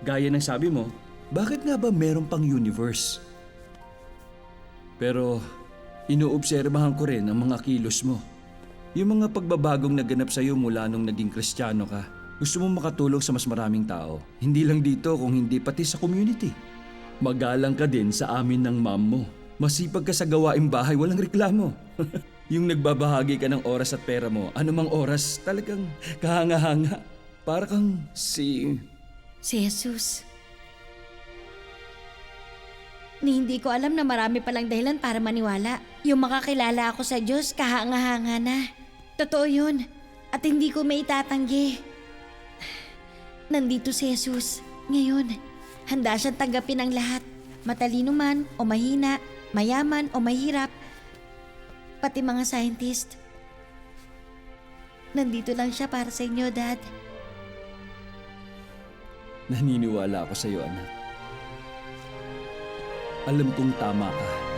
Gaya ng sabi mo, bakit nga ba meron pang universe? Pero inoobserbahan ko rin ang mga kilos mo. Yung mga pagbabagong naganap sa'yo mula nung naging Kristiyano ka. Gusto mong makatulong sa mas maraming tao. Hindi lang dito kung hindi pati sa community. Magalang ka din sa amin ng mom mo. Masipag ka sa gawaing bahay, walang reklamo. Yung nagbabahagi ka ng oras at pera mo, anumang oras, talagang kahanga-hanga. Para kang Si Jesus. Ni hindi ko alam na marami palang dahilan para maniwala. Yung makakilala ako sa Diyos, kahanga-hanga na. Totoo yun. At hindi ko may itatanggi. Nandito si Jesus. Ngayon, handa siyang tanggapin ang lahat. Matalino man o mahina, mayaman o mahirap. Pati mga scientist. Nandito lang siya para sa inyo, Dad. naniniwala ako sa'yo, anak. Alam kong tama ka.